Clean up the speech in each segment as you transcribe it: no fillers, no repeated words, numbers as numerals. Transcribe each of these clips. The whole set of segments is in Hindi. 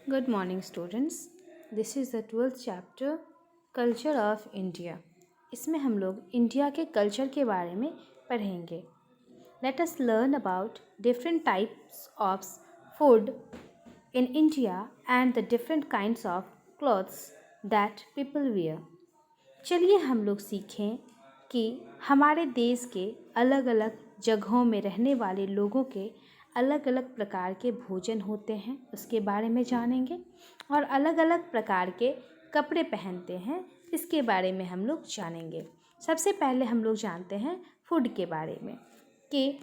Good morning, students. This is the 12th chapter, Culture of India. इसमें हम लोग इंडिया के कल्चर के बारे में पढ़ेंगे. Let us learn about different types of food in India and the different kinds of clothes that people wear. चलिए हम लोग सीखें कि हमारे देश के अलग अलग जगहों में रहने वाले लोगों के अलग अलग प्रकार के भोजन होते हैं, उसके बारे में जानेंगे. और अलग अलग प्रकार के कपड़े पहनते हैं, इसके बारे में हम लोग जानेंगे. सबसे पहले हम लोग जानते हैं फूड के बारे में कि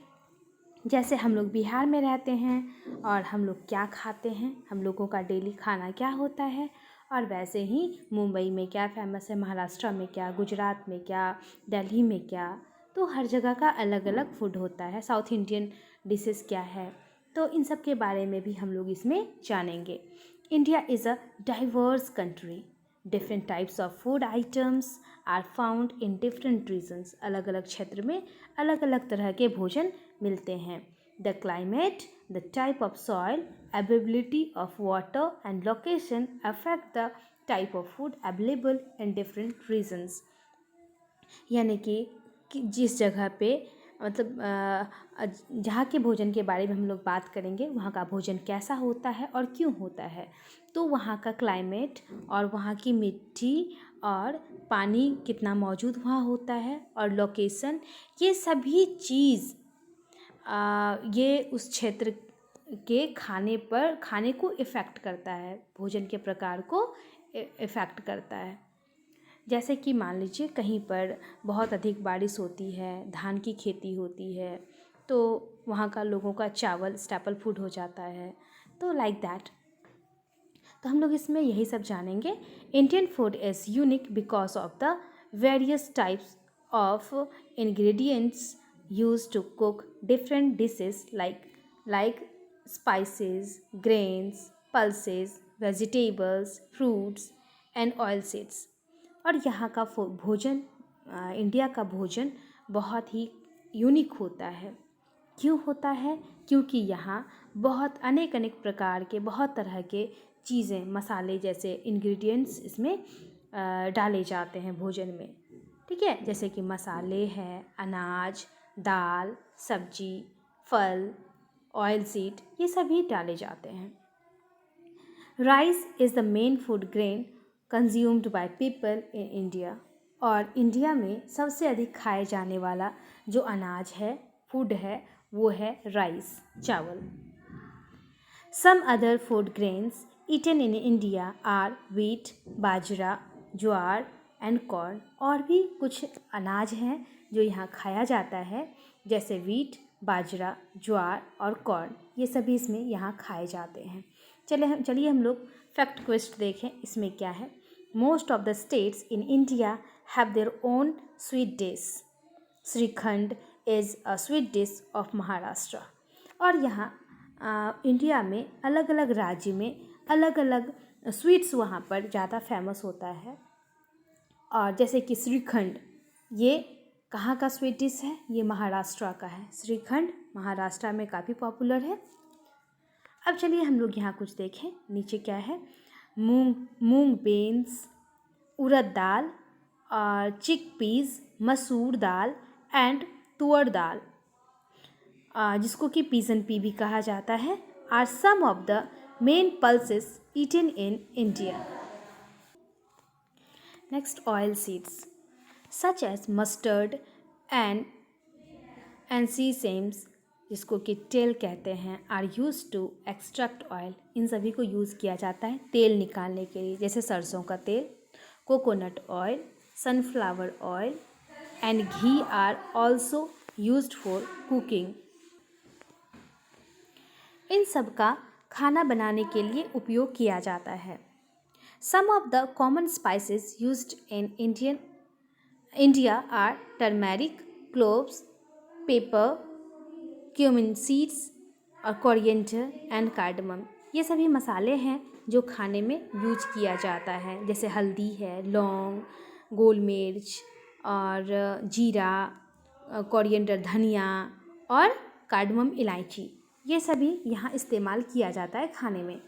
जैसे हम लोग बिहार में रहते हैं और हम लोग क्या खाते हैं, हम लोगों का डेली खाना क्या होता है. और वैसे ही मुंबई में क्या फ़ेमस है, महाराष्ट्र में क्या, गुजरात में क्या, दिल्ली में क्या. तो हर जगह का अलग अलग फूड होता है. साउथ इंडियन डिशेस क्या है, तो इन सब के बारे में भी हम लोग इसमें जानेंगे. India is a diverse country. Different types of food items are found in different regions. अलग अलग क्षेत्र में अलग अलग तरह के भोजन मिलते हैं. The climate, the type of soil, availability of water and location affect the type of food available in different regions. यानी कि जिस जगह पे जहाँ के भोजन के बारे में हम लोग बात करेंगे, वहाँ का भोजन कैसा होता है और क्यों होता है. तो वहाँ का क्लाइमेट और वहाँ की मिट्टी और पानी कितना मौजूद वहाँ होता है और लोकेशन, ये सभी चीज़ ये उस क्षेत्र के खाने को इफ़ेक्ट करता है, भोजन के प्रकार को इफ़ेक्ट करता है. जैसे कि मान लीजिए कहीं पर बहुत अधिक बारिश होती है, धान की खेती होती है, तो वहाँ का लोगों का चावल स्टेपल फूड हो जाता है. तो लाइक दैट. तो हम लोग इसमें यही सब जानेंगे. Indian food is unique because of the various types of ingredients use to cook different dishes like spices, grains, pulses, vegetables, fruits and oil seeds. और यहाँ का भोजन, इंडिया का भोजन बहुत ही यूनिक होता है. क्यों होता है? क्योंकि यहाँ बहुत अनेक प्रकार के बहुत तरह के चीज़ें, मसाले जैसे इंग्रेडिएंट्स इसमें डाले जाते हैं भोजन में. ठीक है, जैसे कि मसाले हैं, अनाज, दाल, सब्जी, फल, ऑयल सीड, ये सभी डाले जाते हैं. Rice is the main food grain consumed by people in India. और इंडिया में सबसे अधिक खाए जाने वाला जो अनाज है, फूड है, वो है राइस, चावल. Some other food grains eaten in India are wheat, bajra, jowar and corn. और भी कुछ अनाज हैं जो यहाँ खाया जाता है, जैसे व्हीट, बाजरा, ज्वार और कॉर्न. ये सभी इसमें यहाँ खाए जाते हैं. चलिए हम लोग फैक्ट क्वेस्ट देखें, इसमें क्या है. Most of the states in India have their own sweet dish. Shrikhand is a sweet dish of Maharashtra. और यहाँ इंडिया में अलग अलग राज्य में अलग अलग स्वीट्स वहाँ पर ज़्यादा फेमस होता है. और जैसे कि श्रीखंड, ये कहाँ का स्वीट डिश है? ये महाराष्ट्र का है. श्रीखंड महाराष्ट्र में काफ़ी पॉपुलर है. अब चलिए हम लोग यहाँ कुछ देखें. नीचे क्या है? मूंग बीन्स, उड़द दाल और चिकपीस, मसूर दाल एंड तुअर दाल, जिसको कि पीजन पी भी कहा जाता है, are some of the main pulses eaten in India. Next, oil seeds such as mustard and sesames, जिसको कि तेल कहते हैं, are use to extract oil. इन सभी को यूज़ किया जाता है तेल निकालने के लिए, जैसे सरसों का तेल, coconut oil, sunflower oil and ghee are also used for cooking. इन सब का खाना बनाने के लिए उपयोग किया जाता है. Some of the common spices used in India are turmeric, cloves, pepper, cumin seeds और कोरिएंडर एंड कार्डमम. ये सभी मसाले हैं जो खाने में यूज किया जाता है, जैसे हल्दी है, लौंग, गोल मिर्च और जीरा, कोरिएंडर धनिया और कार्डमम इलायची. ये सभी यहाँ इस्तेमाल किया जाता है खाने में.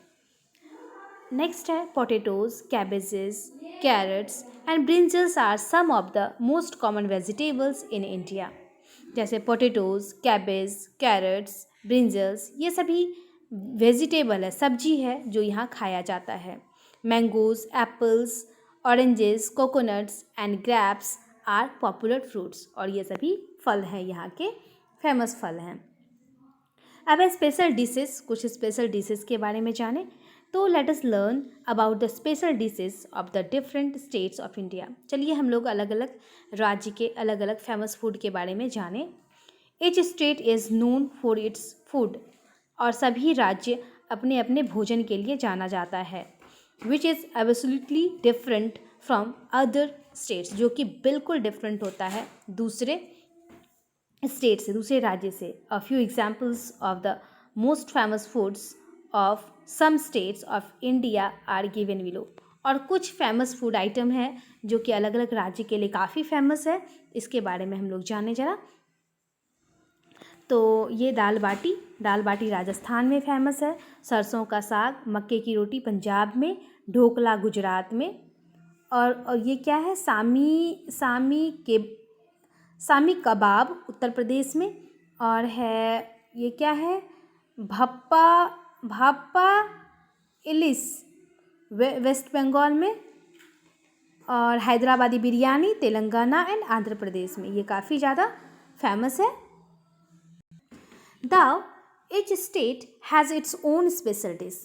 नेक्स्ट है potatoes, cabbages, carrots and brinjals are some of the most common vegetables in India. जैसे पोटैटोज, कैबेज, कैरेट्स, ब्रिंजल्स ये सभी वेजिटेबल है, सब्जी है जो यहाँ खाया जाता है। Mangoes, apples, oranges, coconuts and grapes are popular fruits, और ये सभी फल हैं, यहाँ के फेमस फल हैं। अब स्पेशल डिशेस, कुछ स्पेशल डिशेस के बारे में जानें तो let us learn about the special dishes of the different states of India. चलिए हम लोग अलग अलग राज्य के अलग अलग फेमस फूड के बारे में जानें। Each state is known for its food, और सभी राज्य अपने अपने भोजन के लिए जाना जाता है, which is absolutely different from other states, जो कि बिल्कुल डिफरेंट होता है दूसरे स्टेट से, दूसरे राज्य से। A few examples of the most famous foods of some states of India are given below, और कुछ फेमस फूड आइटम है जो कि अलग अलग राज्य के लिए काफ़ी फेमस है, इसके बारे में हम लोग जाने जरा। तो ये दाल बाटी राजस्थान में फेमस है, सरसों का साग, मक्के की रोटी पंजाब में, ढोकला गुजरात में, और ये क्या है, सामी कबाब उत्तर प्रदेश में, और है ये क्या है, भाप्पा इलिस वेस्ट बंगाल में, और हैदराबादी बिरयानी तेलंगाना एंड आंध्र प्रदेश में, ये काफ़ी ज़्यादा फेमस है। Now, each state has its own special dish.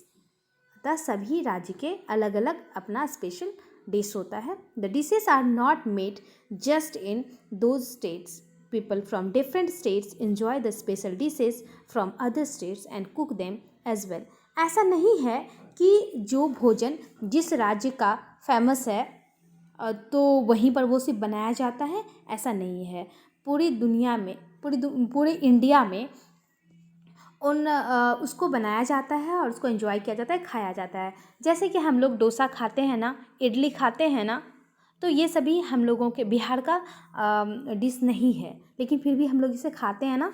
अतः सभी राज्य के अलग अलग अपना स्पेशल डिश होता है। The dishes are not made just in those states. People from different states enjoy the special dishes from other states and cook them as well. ऐसा नहीं है कि जो भोजन जिस राज्य का फेमस है तो वहीं पर वो सिर्फ बनाया जाता है, ऐसा नहीं है। पूरी दुनिया में, पूरे इंडिया में उसको बनाया जाता है और उसको एंजॉय किया जाता है, खाया जाता है। जैसे कि हम लोग डोसा खाते हैं ना, इडली खाते हैं ना, तो ये सभी हम लोगों के बिहार का डिश नहीं है, लेकिन फिर भी हम लोग इसे खाते हैं ना,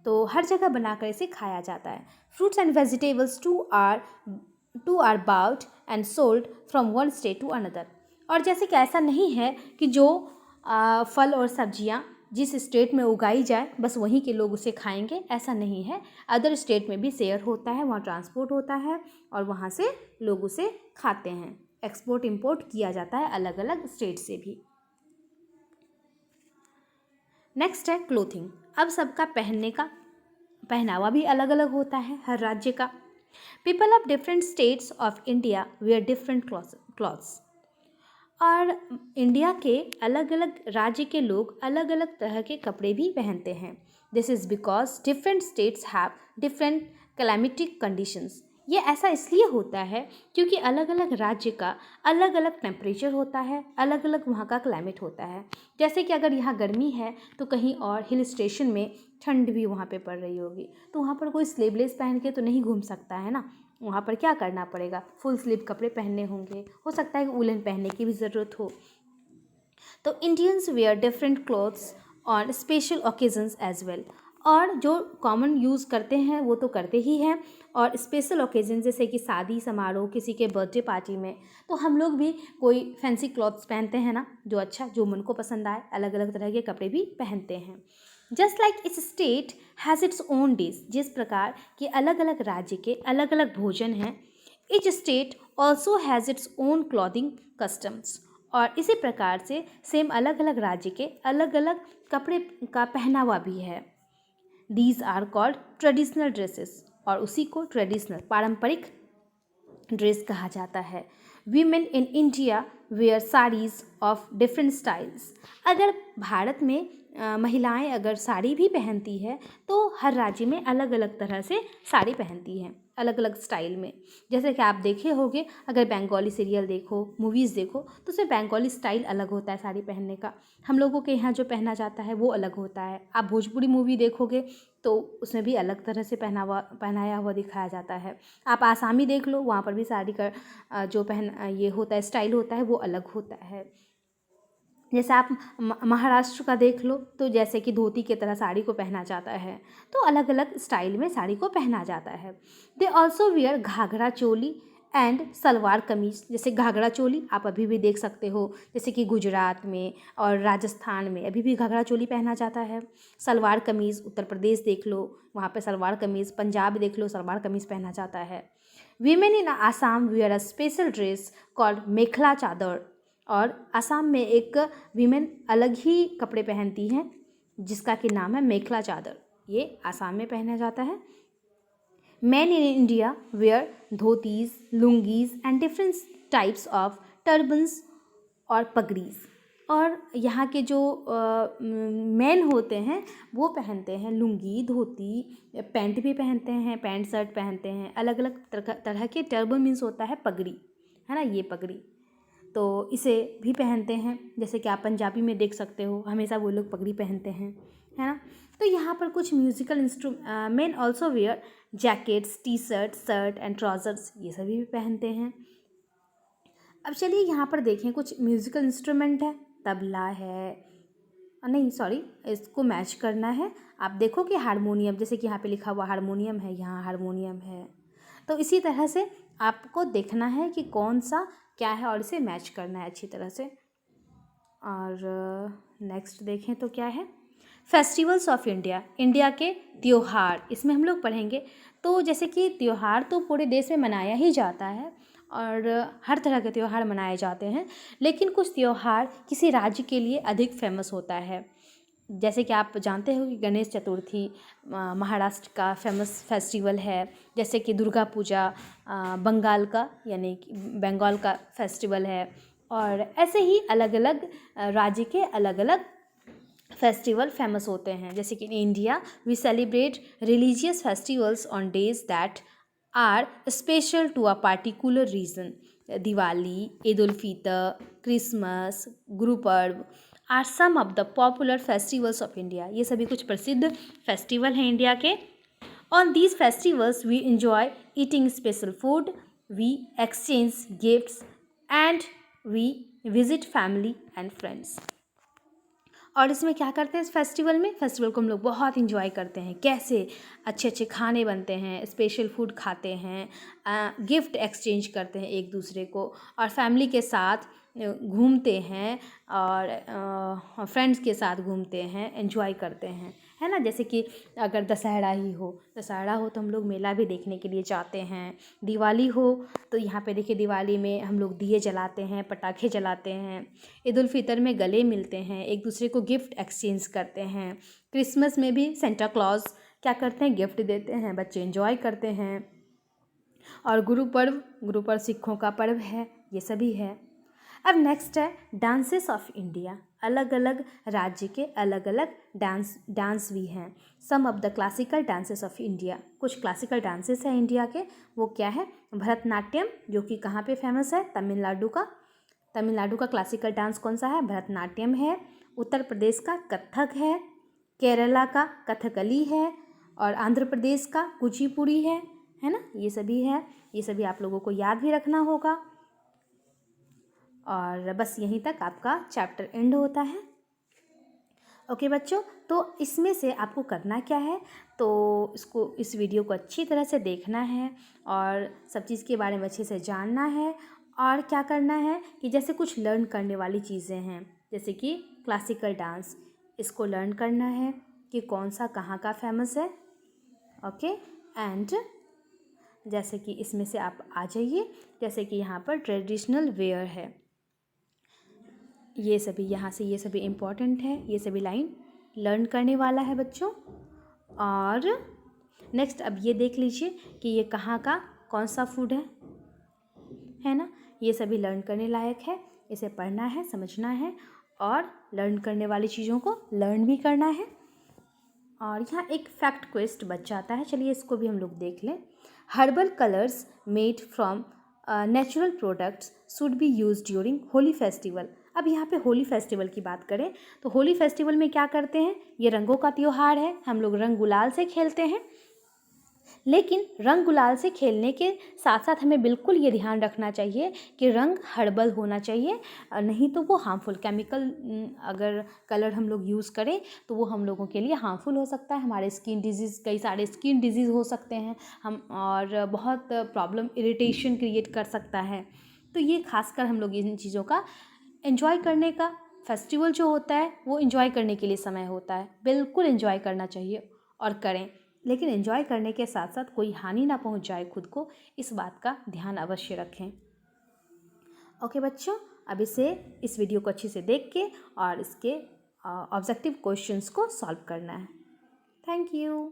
तो हर जगह बनाकर इसे खाया जाता है। Fruits and vegetables too are bought and sold from one state to another. और जैसे कि ऐसा नहीं है कि जो फल और सब्जियां जिस स्टेट में उगाई जाए बस वहीं के लोग उसे खाएंगे, ऐसा नहीं है। अदर स्टेट में भी शेयर होता है, वहाँ ट्रांसपोर्ट होता है और वहाँ से लोग उसे खाते हैं। एक्सपोर्ट इंपोर्ट किया जाता है अलग अलग स्टेट से भी। नेक्स्ट है क्लोथिंग। अब सबका पहनावा भी अलग अलग होता है हर राज्य का। People of different states of India wear different clothes. और इंडिया के अलग अलग राज्य के लोग अलग अलग तरह के कपड़े भी पहनते हैं। This is because different states have different climatic conditions. ये ऐसा इसलिए होता है क्योंकि अलग अलग राज्य का अलग अलग टेम्परेचर होता है, अलग अलग वहाँ का क्लाइमेट होता है। जैसे कि अगर यहाँ गर्मी है तो कहीं और हिल स्टेशन में ठंड भी वहाँ पे पड़ रही होगी, तो वहाँ पर कोई स्लीवलेस पहन के तो नहीं घूम सकता है ना, वहाँ पर क्या करना पड़ेगा, फुल स्लीव कपड़े पहनने होंगे, हो सकता है कि वुलन पहनने की भी ज़रूरत हो। तो Indians wear different clothes on special occasions as well. और जो कॉमन यूज़ करते हैं वो तो करते ही हैं, और स्पेशल ओकेजन जैसे कि शादी समारोह, किसी के बर्थडे पार्टी में, तो हम लोग भी कोई फैंसी क्लॉथ्स पहनते हैं ना, जो मन को पसंद आए, अलग अलग तरह के कपड़े भी पहनते हैं। जस्ट लाइक इस state has its own dish, जिस प्रकार के अलग अलग राज्य के अलग अलग भोजन हैं, each state also has its own clothing customs. और इसी प्रकार से सेम अलग अलग राज्य के अलग अलग कपड़े का पहनावा भी है। These are called traditional dresses, और उसी को ट्रेडिशनल पारंपरिक ड्रेस कहा जाता है। Women in India wear saris of different styles. अगर भारत में महिलाएं अगर साड़ी भी पहनती है तो हर राज्य में अलग अलग तरह से साड़ी पहनती हैं, अलग अलग स्टाइल में। जैसे कि आप देखे होंगे, अगर बंगाली सीरियल देखो, मूवीज़ देखो, तो उसमें बंगाली स्टाइल अलग होता है साड़ी पहनने का। हम लोगों के यहाँ जो पहना जाता है वो अलग होता है। आप भोजपुरी मूवी देखोगे तो उसमें भी अलग तरह से पहनाया हुआ दिखाया जाता है। आप आसामी देख लो, वहाँ पर भी साड़ी का जो ये होता है, स्टाइल होता है, वो अलग होता है। जैसे आप महाराष्ट्र का देख लो, तो जैसे कि धोती की तरह साड़ी को पहना जाता है, तो अलग अलग स्टाइल में साड़ी को पहना जाता है। They also wear ghagra choli and salwar kameez, जैसे घाघरा चोली आप अभी भी देख सकते हो, जैसे कि गुजरात में और राजस्थान में अभी भी घाघरा चोली पहना जाता है। सलवार कमीज़ उत्तर प्रदेश देख लो, वहाँ पे सलवार कमीज़, पंजाब देख लो सलवार कमीज़ पहना जाता है। Women in Assam wear a special dress called mekhela chador, और आसाम में एक वीमेन अलग ही कपड़े पहनती हैं जिसका कि नाम है मेखला चादर, ये आसाम में पहना जाता है। Men in India wear dhotis, lungis and different types of turbans और पगड़ीज, और यहाँ के जो मैन होते हैं वो पहनते हैं लुंगी, धोती, पैंट भी पहनते हैं, पैंट शर्ट पहनते हैं, अलग अलग तरह के। टर्बन मीन्स होता है पगड़ी, है ना, ये पगड़ी, तो इसे भी पहनते हैं। जैसे कि आप पंजाबी में देख सकते हो, हमेशा वो लोग पगड़ी पहनते हैं, है ना। तो यहाँ पर कुछ musical men also wear jackets, T shirt, shirt and trousers, ये सभी भी पहनते हैं। अब चलिए यहाँ पर देखें, कुछ म्यूज़िकल इंस्ट्रूमेंट है, तबला है, नहीं सॉरी, इसको मैच करना है। आप देखो कि हारमोनियम, जैसे कि यहाँ पे लिखा हुआ हारमोनियम है, यहाँ हारमोनियम है, तो इसी तरह से आपको देखना है कि कौन सा क्या है और इसे मैच करना है अच्छी तरह से। और नेक्स्ट देखें तो क्या है, फेस्टिवल्स ऑफ इंडिया, इंडिया के त्योहार, इसमें हम लोग पढ़ेंगे। तो जैसे कि त्यौहार तो पूरे देश में मनाया ही जाता है और हर तरह के त्यौहार मनाए जाते हैं, लेकिन कुछ त्यौहार किसी राज्य के लिए अधिक फेमस होता है। जैसे कि आप जानते हो कि गणेश चतुर्थी महाराष्ट्र का फेमस फेस्टिवल है, जैसे कि दुर्गा पूजा बंगाल का यानी कि बंगाल का फेस्टिवल है, और ऐसे ही अलग अलग राज्य के अलग अलग फेस्टिवल फेमस होते हैं। जैसे कि in India we celebrate religious festivals on days that are special to a particular region. Diwali, Eid ul Fitr, Christmas, Guru Parv are some of the popular festivals of India, ये सभी कुछ प्रसिद्ध फेस्टिवल हैं इंडिया के। On these festivals we enjoy eating special food, we exchange gifts and we visit family and friends. और इसमें क्या करते हैं, इस फेस्टिवल में, फेस्टिवल को हम लोग बहुत इंजॉय करते हैं। कैसे, अच्छे अच्छे खाने बनते हैं, स्पेशल फूड खाते हैं, गिफ्ट एक्सचेंज करते हैं एक दूसरे को, और फैमिली के साथ घूमते हैं और फ्रेंड्स के साथ घूमते हैं, एंजॉय करते हैं, है ना। जैसे कि अगर दशहरा हो तो हम लोग मेला भी देखने के लिए जाते हैं। दिवाली हो तो यहाँ पे देखिए, दिवाली में हम लोग दिए जलाते हैं, पटाखे जलाते हैं। ईद उल फितर में गले मिलते हैं, एक दूसरे को गिफ्ट एक्सचेंज करते हैं। क्रिसमस में भी सेंटा क्लॉज क्या करते हैं, गिफ्ट देते हैं, बच्चे एंजॉय करते हैं। और गुरु पर्व सिखों का पर्व है, ये सभी है। अब नेक्स्ट है डांसेस ऑफ इंडिया, अलग अलग राज्य के अलग अलग डांस भी हैं। Some of the classical dances of India, कुछ क्लासिकल डांसेस हैं इंडिया के, वो क्या है, भरतनाट्यम, जो कि कहाँ पे फेमस है, तमिलनाडु का क्लासिकल डांस कौन सा है, भरतनाट्यम है। उत्तर प्रदेश का कथक है, केरला का कथकली है, और आंध्र प्रदेश का कुचिपुड़ी है ना, ये सभी है। ये सभी आप लोगों को याद भी रखना होगा। और बस यहीं तक आपका चैप्टर एंड होता है। ओके बच्चों, तो इसमें से आपको करना क्या है, तो इस वीडियो को अच्छी तरह से देखना है और सब चीज़ के बारे में अच्छे से जानना है। और क्या करना है कि जैसे कुछ लर्न करने वाली चीज़ें हैं, जैसे कि क्लासिकल डांस, इसको लर्न करना है कि कौन सा कहाँ का फेमस है। ओके, एंड जैसे कि इसमें से आप आ जाइए, जैसे कि यहाँ पर ट्रेडिशनल वेयर है, ये सभी यहाँ से, ये सभी इम्पॉर्टेंट है, ये सभी लाइन लर्न करने वाला है बच्चों। और नेक्स्ट अब ये देख लीजिए कि ये कहाँ का कौन सा फूड है ना, ये सभी लर्न करने लायक है, इसे पढ़ना है, समझना है और लर्न करने वाली चीज़ों को लर्न भी करना है। और यहाँ एक फैक्ट क्वेस्ट बच जाता है, चलिए इसको भी हम लोग देख लें। Herbal colours made from natural products should be use during Holi festival. अब यहाँ पे होली फेस्टिवल की बात करें तो होली फेस्टिवल में क्या करते हैं, ये रंगों का त्यौहार है, हम लोग रंग गुलाल से खेलते हैं। लेकिन रंग गुलाल से खेलने के साथ साथ हमें बिल्कुल ये ध्यान रखना चाहिए कि रंग हर्बल होना चाहिए, नहीं तो वो हार्मफुल केमिकल अगर कलर हम लोग यूज़ करें तो वो हम लोगों के लिए हार्मफुल हो सकता है। हमारे स्किन डिजीज़, कई सारे स्किन डिजीज़ हो सकते हैं हम, और बहुत प्रॉब्लम, इरिटेशन क्रिएट कर सकता है। तो ये खासकर हम लोग इन चीज़ों का एंजॉय करने का, फेस्टिवल जो होता है वो एंजॉय करने के लिए समय होता है, बिल्कुल एंजॉय करना चाहिए और करें, लेकिन एंजॉय करने के साथ साथ कोई हानि ना पहुंचाए खुद को, इस बात का ध्यान अवश्य रखें। ओके बच्चों, अब इस वीडियो को अच्छे से देख के और इसके ऑब्जेक्टिव क्वेश्चंस को सॉल्व करना है। Thank you.